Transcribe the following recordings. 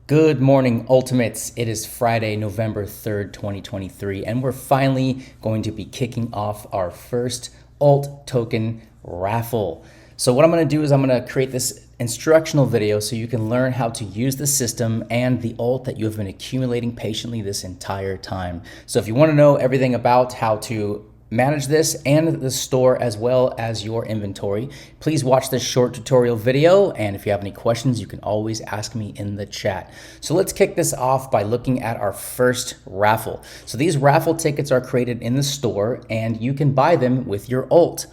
Good morning, Ultimates. It is Friday, November 3rd, 2023, and we're finally going to be kicking off our first alt token raffle. So what I'm going to do is I'm going to create this instructional video so you can learn how to use the system and the alt that you have been accumulating patiently this entire time. So if you want to know everything about how to manage this and the store as well as your inventory, please watch this short tutorial video, and if you have any questions you can always ask me in the chat. So let's kick this off by looking at our first raffle. So these raffle tickets are created in the store and you can buy them with your alt.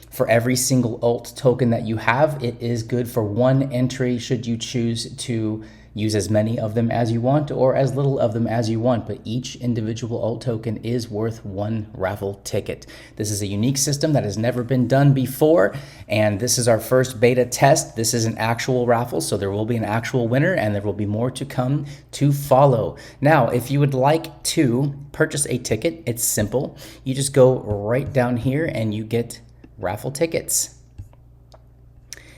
For every single alt token that you have, it is good for one entry should you choose to use as many of them as you want or as little of them as you want, but each individual alt token is worth one raffle ticket. This is a unique system that has never been done before, and this is our first beta test. This is an actual raffle, so there will be an actual winner and there will be more to come to follow. Now, if you would like to purchase a ticket, it's simple. You just go right down here and you get raffle tickets.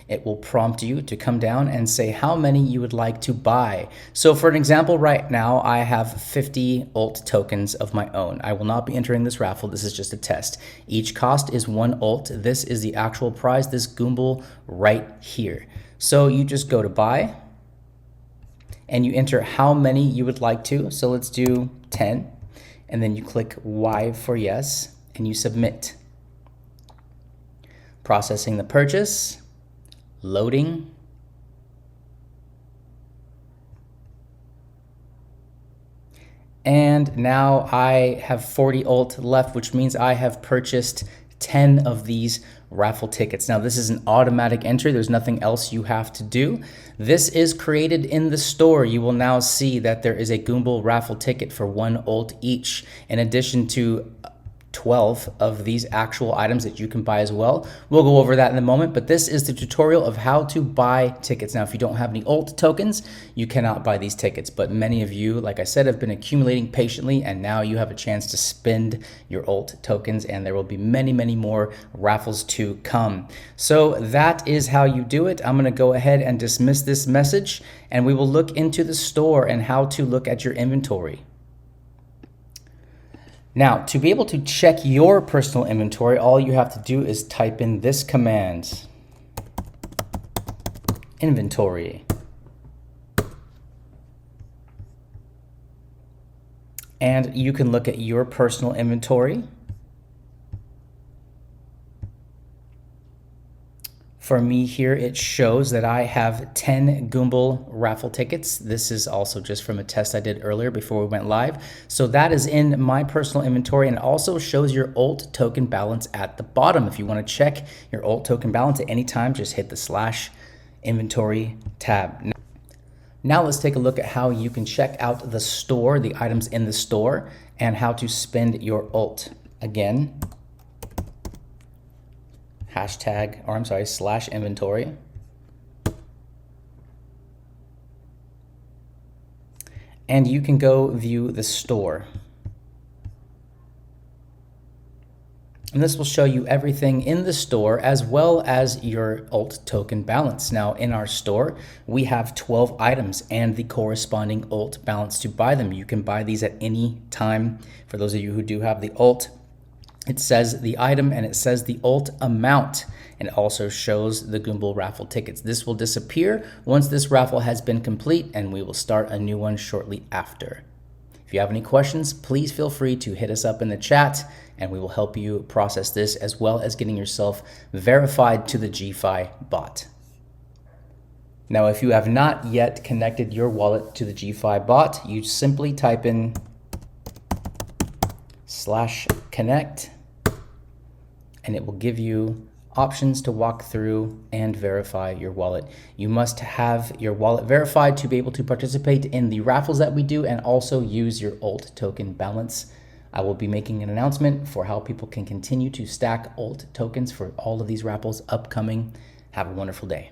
It will prompt you to come down and say how many you would like to buy. So for an example, right now I have 50 alt tokens of my own. I will not be entering this raffle. This is just a test. Each cost is one alt. This is the actual prize, this Goomble right here. So you just go to buy and you enter how many you would like to. So let's do 10, and then you click Y for yes and you submit. Processing the purchase. Loading. And now I have 40 alt left, which means I have purchased 10 of these raffle tickets. Now this is an automatic entry. There's nothing else you have to do. This is created in the store. You will now see that there is a Goomble raffle ticket for one alt each, in addition to 12 of these actual items that you can buy as well. We'll go over that in a moment, but this is the tutorial of how to buy tickets. Now, if you don't have any alt tokens, you cannot buy these tickets, but many of you, like I said, have been accumulating patiently, and now you have a chance to spend your alt tokens, and there will be many, many more raffles to come. So that is how you do it. I'm gonna go ahead and dismiss this message, and we will look into the store and how to look at your inventory. Now, to be able to check your personal inventory, all you have to do is type in this command, inventory. And you can look at your personal inventory. For me here, it shows that I have 10 Goomble raffle tickets. This is also just from a test I did earlier before we went live. So that is in my personal inventory, and it also shows your alt token balance at the bottom. If you want to check your alt token balance at any time, just hit the /inventory tab. Now let's take a look at how you can check out the store, the items in the store, and how to spend your alt. Again, /inventory. And you can go view the store. And this will show you everything in the store as well as your alt token balance. Now in our store, we have 12 items and the corresponding alt balance to buy them. You can buy these at any time. For those of you who do have the alt, it says the item and it says the alt amount, and it also shows the Goomble raffle tickets. This will disappear once this raffle has been complete, and we will start a new one shortly after. If you have any questions, please feel free to hit us up in the chat and we will help you process this, as well as getting yourself verified to the GeFi bot. Now, if you have not yet connected your wallet to the GeFi bot, you simply type in /connect, and it will give you options to walk through and verify your wallet. You must have your wallet verified to be able to participate in the raffles that we do and also use your alt token balance. I will be making an announcement for how people can continue to stack alt tokens for all of these raffles upcoming. Have a wonderful day.